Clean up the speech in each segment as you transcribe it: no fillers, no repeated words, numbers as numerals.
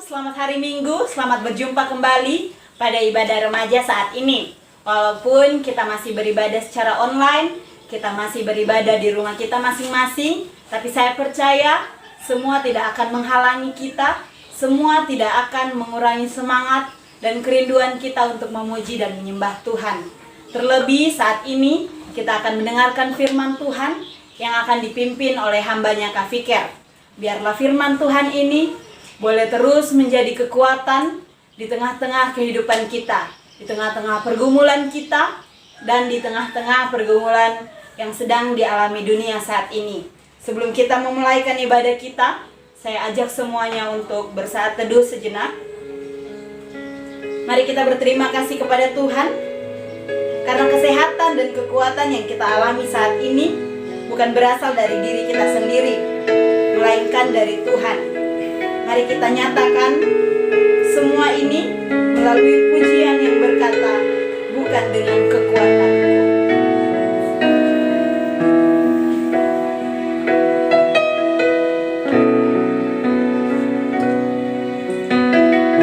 selamat hari Minggu, selamat berjumpa kembali pada ibadah remaja saat ini. Walaupun kita masih beribadah secara online, kita masih beribadah di rumah kita masing-masing, tapi saya percaya semua tidak akan menghalangi kita, semua tidak akan mengurangi semangat dan kerinduan kita untuk memuji dan menyembah Tuhan. Terlebih saat ini kita akan mendengarkan firman Tuhan yang akan dipimpin oleh hambanya Kak Fikir. Biarlah firman Tuhan ini boleh terus menjadi kekuatan di tengah-tengah kehidupan kita, di tengah-tengah pergumulan kita, dan di tengah-tengah pergumulan yang sedang dialami dunia saat ini. Sebelum kita memulaikan ibadah kita, saya ajak semuanya untuk bersaat teduh sejenak. Mari kita berterima kasih kepada Tuhan, karena kesehatan dan kekuatan yang kita alami saat ini bukan berasal dari diri kita sendiri, melainkan dari Tuhan. Mari kita nyatakan semua ini melalui pujian yang berkata, bukan dengan kekuatan.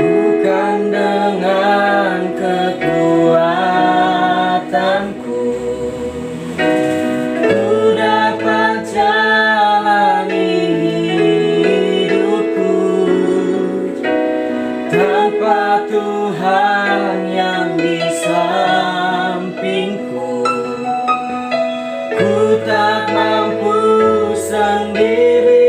Bukan dengan kekuatanku ku dapat jalani hidupku tanpa Tuhan yang di sampingku. Ku tak mampu sendiri.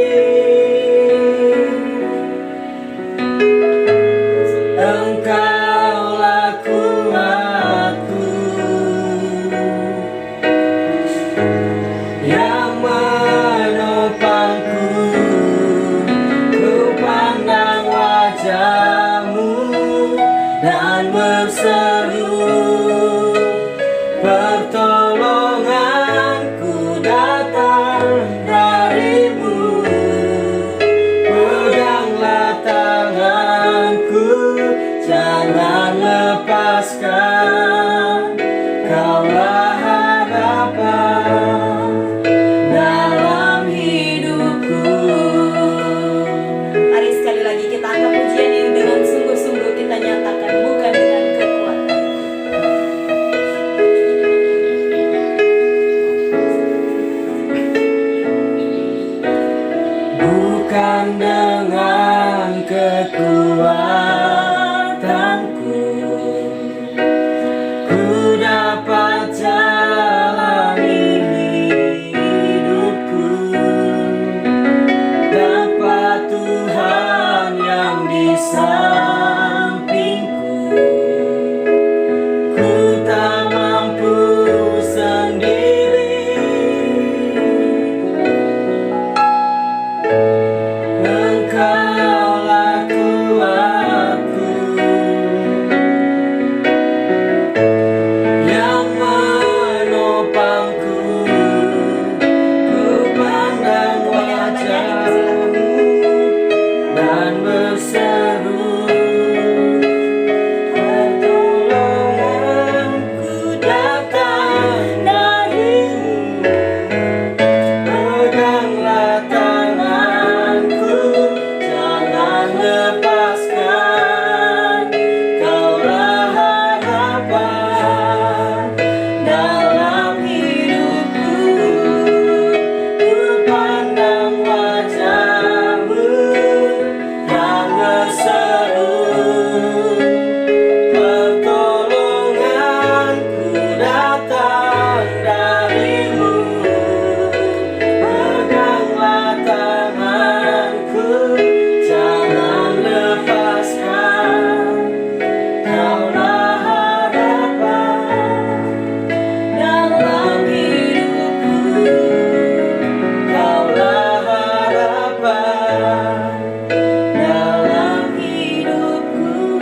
Engkaulah kuatku yang menopangku. Ku pandang wajah-Mu dan berseru, pertolonganku datang dari-Mu. Peganglah tanganku, jangan lepaskan. Kaulah harapan dalam hidupku. Mari sekali lagi kita angkat pujian ini dengan sungguh-sungguh kita nyatakan, bukan dengan kekuatan. Bukan dengan kekuatanku ku dapat jalani hidupku tanpa Tuhan yang di sampingku. Ku tak mampu sendiri. Engkaulah kuatku yang menopangku. Ku pandang wajah-Mu dan berseru, pertolonganku datang dari-Mu. Peganglah tanganku, jangan lepaskan. Kaulah harapan dalam hidupku. Ku pandang wajah-Mu dan berseru, pertolonganku datang dari-Mu. Peganglah tanganku, jangan lepaskan. Kaulah harapan dalam hidupku. Kaulah harapan dalam hidupku.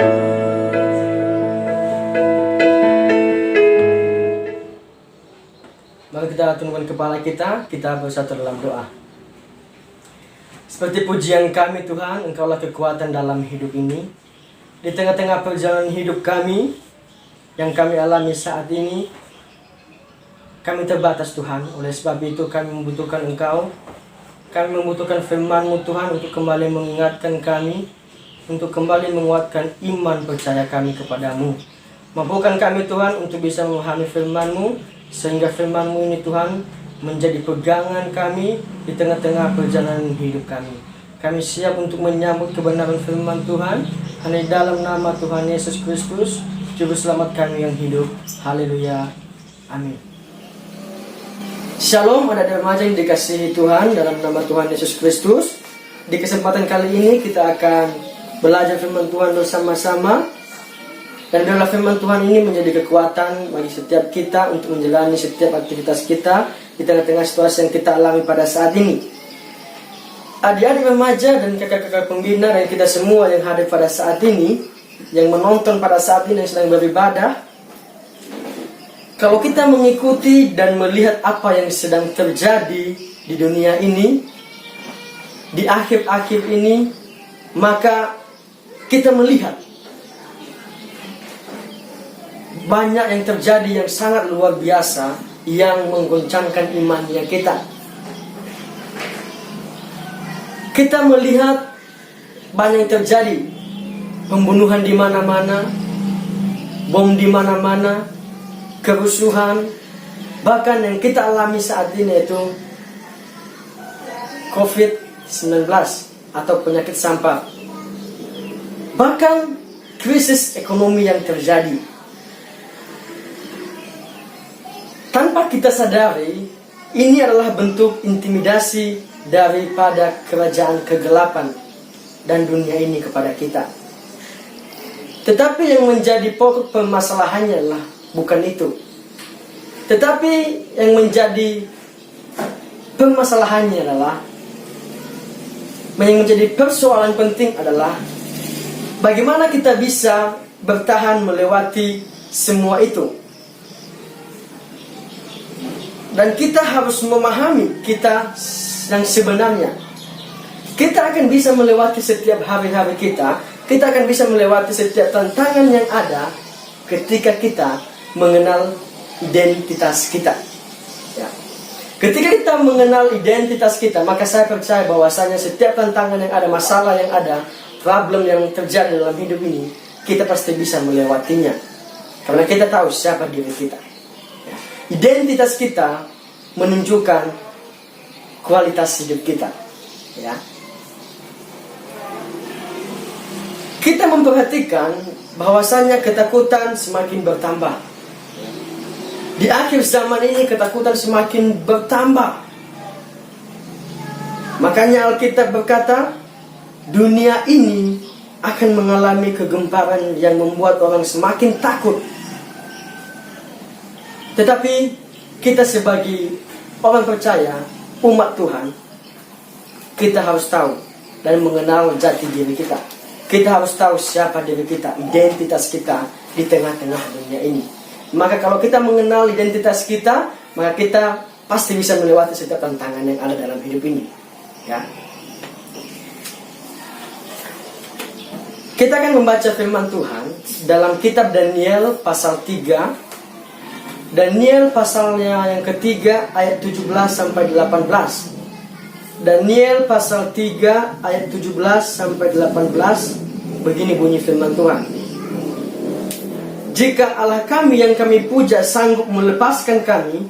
Mari kita tundukkan kepala kita bersatu dalam doa. Seperti pujian kami Tuhan, Engkaulah kekuatan dalam hidup ini. Di tengah-tengah perjalanan hidup kami yang kami alami saat ini, kami terbatas Tuhan. Oleh sebab itu kami membutuhkan Engkau. Kami membutuhkan firman-Mu Tuhan untuk kembali mengingatkan kami untuk kembali menguatkan iman percaya kami kepadamu. Mampukan kami Tuhan untuk bisa memahami firman-Mu, sehingga firman-Mu ini Tuhan menjadi pegangan kami di tengah-tengah perjalanan hidup kami. Kami siap untuk menyambut kebenaran firman Tuhan. Hanya di dalam nama Tuhan Yesus Kristus, Juru Selamat kami yang hidup. Haleluya. Amin. Shalom, ada remaja yang dikasihi Tuhan dalam nama Tuhan Yesus Kristus. Di kesempatan kali ini kita akan belajar firman Tuhan bersama-sama. Dan biarlah firman Tuhan ini menjadi kekuatan bagi setiap kita untuk menjalani setiap aktivitas kita di tengah-tengah situasi yang kita alami pada saat ini. Adik-adik remaja dan kakak-kakak pembina dan kita semua yang hadir pada saat ini, yang menonton pada saat ini, yang sedang beribadah, kalau kita mengikuti dan melihat apa yang sedang terjadi di dunia ini, di akhir-akhir ini, maka kita melihat banyak yang terjadi yang sangat luar biasa yang menggoncangkan imannya kita. Kita melihat banyak yang terjadi, pembunuhan di mana-mana, bom di mana-mana, kerusuhan, bahkan yang kita alami saat ini itu COVID-19 atau penyakit sampah. Bahkan krisis ekonomi yang terjadi. Tanpa kita sadari, ini adalah bentuk intimidasi daripada kerajaan kegelapan dan dunia ini kepada kita. Tetapi yang menjadi pokok permasalahannya adalah bukan itu. Tetapi yang menjadi permasalahannya adalah, yang menjadi persoalan penting adalah bagaimana kita bisa bertahan melewati semua itu. Dan kita harus memahami kita yang sebenarnya. Kita akan bisa melewati setiap hari-hari kita. Kita akan bisa melewati setiap tantangan yang ada ketika kita mengenal identitas kita. Ya. Ketika kita mengenal identitas kita, maka saya percaya bahwasanya setiap tantangan yang ada, masalah yang ada, problem yang terjadi dalam hidup ini, kita pasti bisa melewatinya. Karena kita tahu siapa diri kita. Ya. Identitas kita menunjukkan kualitas hidup kita. Ya. Kita memperhatikan bahwasanya ketakutan semakin bertambah. Di akhir zaman ini ketakutan semakin bertambah. Makanya Alkitab berkata, dunia ini akan mengalami kegemparan yang membuat orang semakin takut. Tetapi kita sebagai orang percaya, umat Tuhan, kita harus tahu dan mengenal jati diri kita. Kita harus tahu siapa diri kita, identitas kita di tengah-tengah dunia ini. Maka kalau kita mengenal identitas kita, maka kita pasti bisa melewati setiap tantangan yang ada dalam hidup ini. Ya. Kita akan membaca firman Tuhan dalam kitab Daniel pasal 3. Daniel pasalnya yang ketiga ayat 17 sampai 18. Daniel pasal 3 ayat 17 sampai 18. Begini bunyi firman Tuhan. Jika Allah kami yang kami puja sanggup melepaskan kami,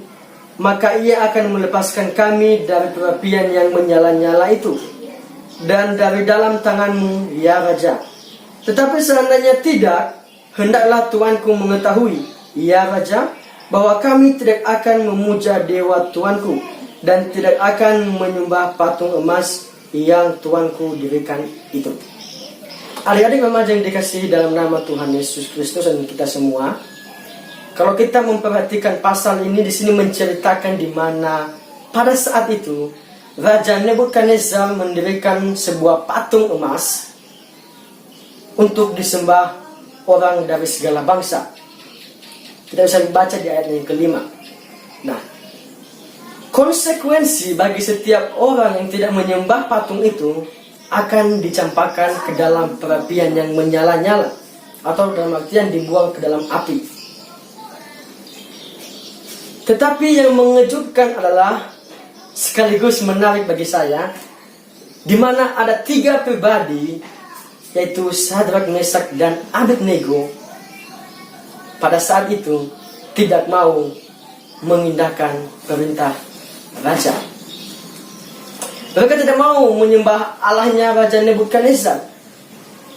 maka ia akan melepaskan kami dari perapian yang menyala-nyala itu, dan dari dalam tanganmu, ya Raja. Tetapi seandainya tidak, hendaklah Tuanku mengetahui, ya Raja, bahwa kami tidak akan memuja dewa Tuanku, dan tidak akan menyembah patung emas yang Tuanku dirikan itu. Adik-adik remaja yang dikasihi dalam nama Tuhan Yesus Kristus dan kita semua, kalau kita memperhatikan pasal ini, di sini menceritakan di mana pada saat itu Raja Nebukadnezar mendirikan sebuah patung emas untuk disembah orang dari segala bangsa. Kita bisa baca di ayat yang kelima. Nah, konsekuensi bagi setiap orang yang tidak menyembah patung itu akan dicampakkan ke dalam perapian yang menyala-nyala, atau dalam artian dibuang ke dalam api. Tetapi yang mengejutkan adalah, sekaligus menarik bagi saya, di mana ada 3 pribadi yaitu Sadrak, Mesak, dan Abednego, pada saat itu tidak mau mengindahkan perintah raja. Mereka tidak mau menyembah Allahnya Raja Nebukadnezar,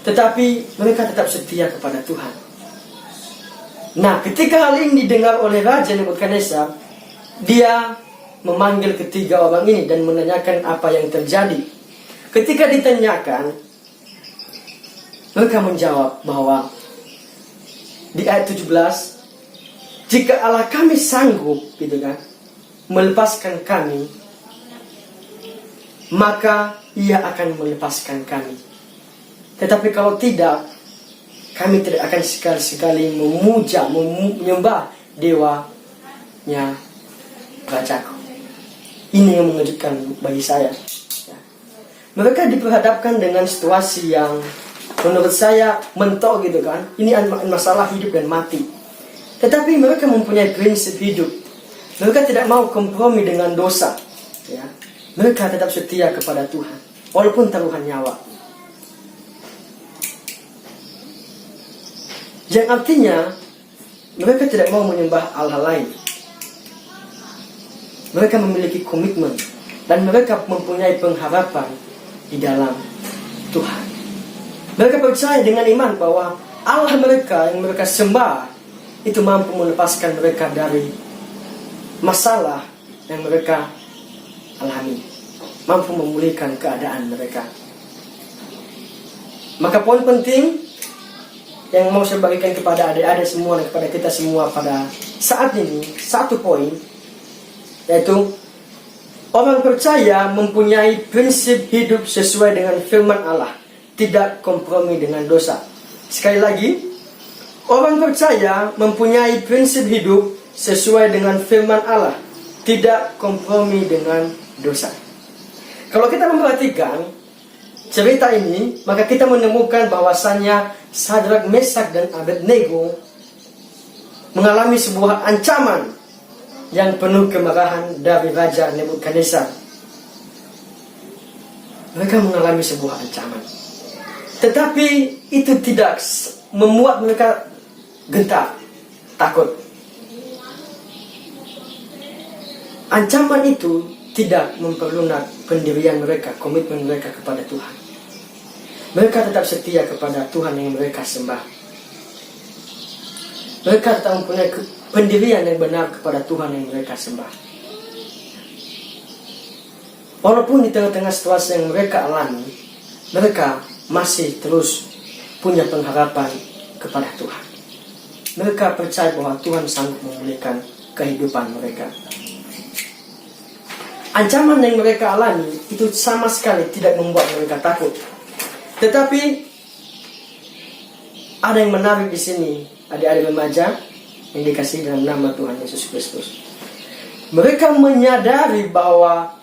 tetapi mereka tetap setia kepada Tuhan. Nah, ketika hal ini didengar oleh Raja Nebukadnezar, dia memanggil ketiga orang ini dan menanyakan apa yang terjadi. Ketika ditanyakan, mereka menjawab bahwa di ayat 17, jika Allah kami sanggup, gitu kan, melepaskan kami, maka Ia akan melepaskan kami. Tetapi kalau tidak, kami tidak akan sekali-sekali memuja, menyembah dewanya rajaku. Ini yang mengejutkan bagi saya. Mereka diperhadapkan dengan situasi yang menurut saya mentok, gitu kan. Ini masalah hidup dan mati. Tetapi mereka mempunyai prinsip hidup. Mereka tidak mau kompromi dengan dosa, ya. Mereka tetap setia kepada Tuhan, walaupun taruhan nyawa. Yang artinya, mereka tidak mau menyembah Allah lain. Mereka memiliki komitmen, dan mereka mempunyai pengharapan di dalam Tuhan. Mereka percaya dengan iman bahwa Allah mereka yang mereka sembah itu mampu melepaskan mereka dari masalah yang mereka alami, mampu memulihkan keadaan mereka. Maka poin penting yang mau saya bagikan kepada adik-adik semua dan kepada kita semua pada saat ini, satu poin, yaitu orang percaya mempunyai prinsip hidup sesuai dengan firman Allah, tidak kompromi dengan dosa. Sekali lagi, orang percaya mempunyai prinsip hidup sesuai dengan firman Allah, tidak kompromi dengan dosa. Kalau kita memperhatikan cerita ini, maka kita menemukan bahwasannya Sadrak, Mesak, dan Abednego mengalami sebuah ancaman yang penuh kemarahan dari Raja Nebukadnezar. Mereka mengalami sebuah ancaman, tetapi itu tidak membuat mereka gentar, takut. Ancaman itu tidak memperlunak pendirian mereka, komitmen mereka kepada Tuhan. Mereka tetap setia kepada Tuhan yang mereka sembah. Mereka tetap mempunyai pendirian yang benar kepada Tuhan yang mereka sembah. Walaupun di tengah-tengah situasi yang mereka alami, mereka masih terus punya pengharapan kepada Tuhan. Mereka percaya bahwa Tuhan sanggup memulihkan kehidupan mereka. Ancaman yang mereka alami itu sama sekali tidak membuat mereka takut. Tetapi ada yang menarik di sini, adik-adik remaja yang dikasihi dalam nama Tuhan Yesus Kristus. Mereka menyadari bahwa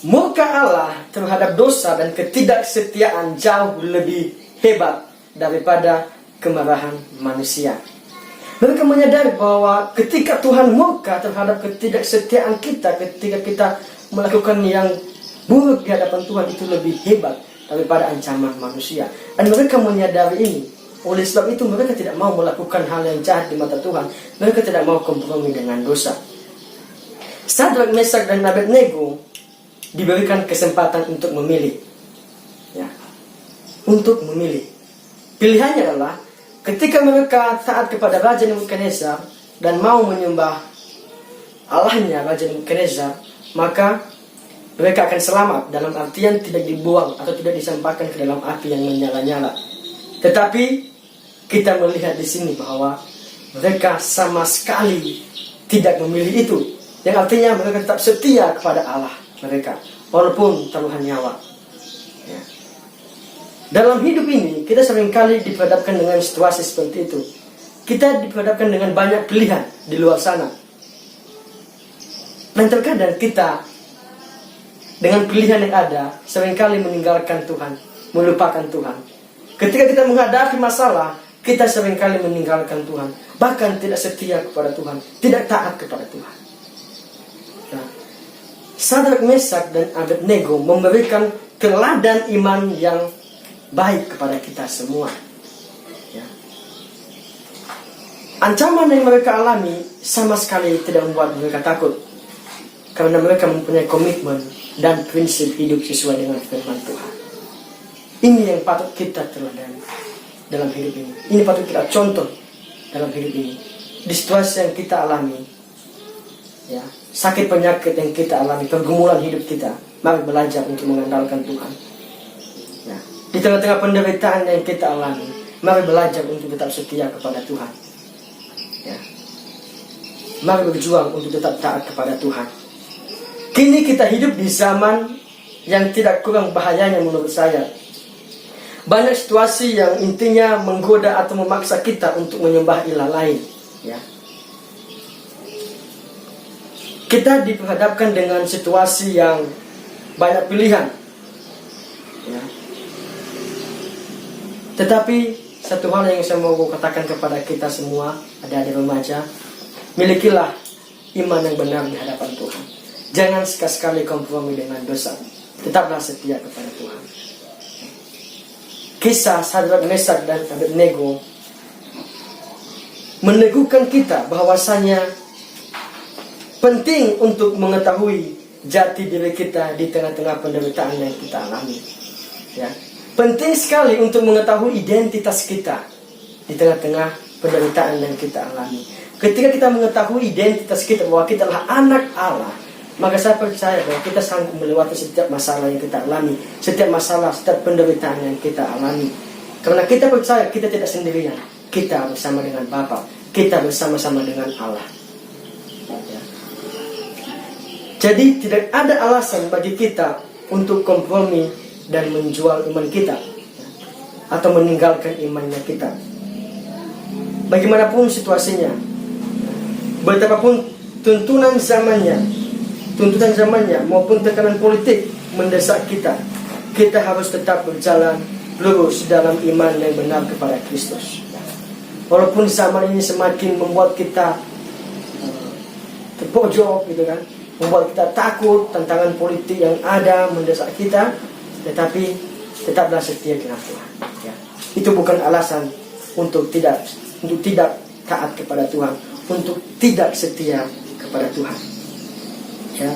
murka Allah terhadap dosa dan ketidaksetiaan jauh lebih hebat daripada kemarahan manusia. Mereka menyadari bahwa ketika Tuhan murka terhadap ketidaksetiaan kita, ketika kita melakukan yang buruk di hadapan Tuhan, itu lebih hebat daripada ancaman manusia. Dan mereka menyadari ini. Oleh sebab itu mereka tidak mau melakukan hal yang jahat di mata Tuhan. Mereka tidak mau kompromi dengan dosa. Sadrak, Mesak, dan Abednego diberikan kesempatan untuk memilih, ya, untuk memilih. Pilihannya adalah ketika mereka taat kepada Raja Nebukadnezar dan mau menyembah Allahnya Raja Nebukadnezar, maka mereka akan selamat, dalam artian tidak dibuang atau tidak disampaikan ke dalam api yang menyala-nyala. Tetapi kita melihat di sini bahwa mereka sama sekali tidak memilih itu, yang artinya mereka tetap setia kepada Allah mereka, walaupun taruhan nyawa, ya. Dalam hidup ini kita seringkali diperhadapkan dengan situasi seperti itu. Kita diperhadapkan dengan banyak pilihan di luar sana, dan terkadang kita dengan pilihan yang ada seringkali meninggalkan Tuhan, melupakan Tuhan. Ketika kita menghadapi masalah, kita seringkali meninggalkan Tuhan, bahkan tidak setia kepada Tuhan, tidak taat kepada Tuhan. Nah, Sadrak, Mesak, dan Abednego memberikan teladan iman yang baik kepada kita semua. Ya. Ancaman yang mereka alami sama sekali tidak membuat mereka takut, karena mereka mempunyai komitmen dan prinsip hidup sesuai dengan firman Tuhan. Ini yang patut kita teladani dalam hidup ini. Ini patut kita contoh dalam hidup ini. Di situasi yang kita alami, ya, sakit penyakit yang kita alami, pergumulan hidup kita, mari belajar untuk mengandalkan Tuhan. Ya. Di tengah-tengah penderitaan yang kita alami, mari belajar untuk tetap setia kepada Tuhan. Ya. Mari berjuang untuk tetap taat kepada Tuhan. Kini kita hidup di zaman yang tidak kurang bahayanya menurut saya. Banyak situasi yang intinya menggoda atau memaksa kita untuk menyembah ilah lain. Ya. Kita diperhadapkan dengan situasi yang banyak pilihan. Ya. Tetapi satu hal yang saya mau katakan kepada kita semua, adik-adik remaja, milikilah iman yang benar di hadapan Tuhan. Jangan sekali-sekali kompromi dengan dosa. Tetaplah setia kepada Tuhan. Kisah Sadrak, Mesak, dan Abednego meneguhkan kita bahwasanya penting untuk mengetahui jati diri kita di tengah-tengah penderitaan yang kita alami. Ya. Penting sekali untuk mengetahui identitas kita di tengah-tengah penderitaan yang kita alami. Ketika kita mengetahui identitas kita bahwa kita adalah anak Allah, maka saya percaya bahwa kita sanggup melewati setiap masalah yang kita alami, setiap masalah, setiap penderitaan yang kita alami. Karena kita percaya kita tidak sendirian. Kita bersama dengan Bapa, kita bersama-sama dengan Allah. Ya. Jadi tidak ada alasan bagi kita untuk kompromi dan menjual iman kita, atau meninggalkan imannya kita. Bagaimanapun situasinya, betapapun tuntutan zamannya maupun tekanan politik mendesak kita, kita harus tetap berjalan lurus dalam iman yang benar kepada Kristus. Walaupun zaman ini semakin membuat kita terpojok, gitu kan, membuat kita takut, tantangan politik yang ada mendesak kita, tetapi tetaplah setia dengan Tuhan. Ya. Itu bukan alasan untuk tidak taat kepada Tuhan, untuk tidak setia kepada Tuhan. Ya.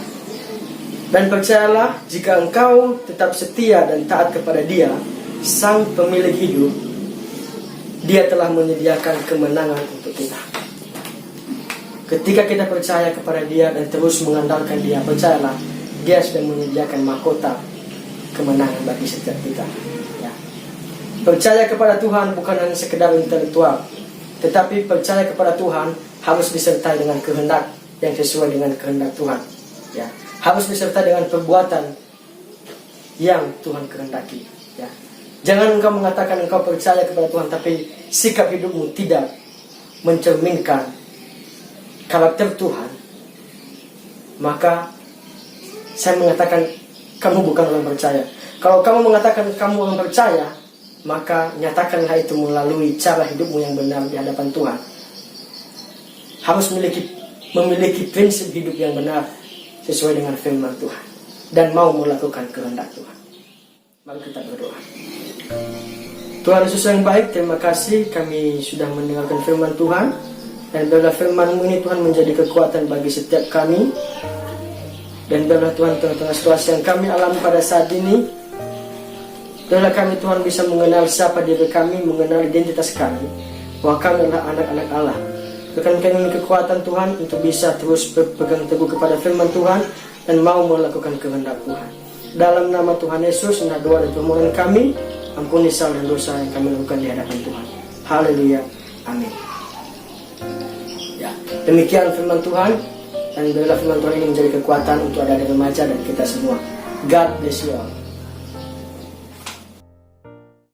Dan percayalah, jika engkau tetap setia dan taat kepada Dia, Sang Pemilik hidup, Dia telah menyediakan kemenangan untuk kita. Ketika kita percaya kepada Dia dan terus mengandalkan Dia, percayalah, Dia sudah menyediakan mahkota kemenangan bagi setiap kita. Ya. Percaya kepada Tuhan bukan hanya sekedar intelektual, tetapi percaya kepada Tuhan harus disertai dengan kehendak yang sesuai dengan kehendak Tuhan. Ya. Harus disertai dengan perbuatan yang Tuhan kehendaki. Ya. Jangan engkau mengatakan engkau percaya kepada Tuhan, tapi sikap hidupmu tidak mencerminkan karakter Tuhan. Maka saya mengatakan kamu bukan orang percaya. Kalau kamu mengatakan kamu orang percaya, maka nyatakanlah itu melalui cara hidupmu yang benar di hadapan Tuhan. Harus memiliki prinsip hidup yang benar sesuai dengan firman Tuhan, dan mau melakukan kehendak Tuhan. Mari kita berdoa. Tuhan Yesus yang baik, terima kasih kami sudah mendengarkan firman Tuhan, dan biarlah firman-Mu ini Tuhan menjadi kekuatan bagi setiap kami. Dan biarlah Tuhan, tengah-tengah situasi yang kami alami pada saat ini, biarlah kami Tuhan bisa mengenal siapa diri kami, mengenal identitas kami, bahwa kami adalah anak-anak Allah. Berikan kami kekuatan Tuhan untuk bisa terus berpegang teguh kepada firman Tuhan dan mau melakukan kehendak Tuhan. Dalam nama Tuhan Yesus, inilah doa dan permohonan kami. Ampuni salah dan dosa yang kami lakukan di hadapan Tuhan. Haleluya. Amin. Ya, demikian firman Tuhan. Dan biarlah firman Tuhan ini menjadi kekuatan untuk adik-adik remaja dan kita semua. God bless you all.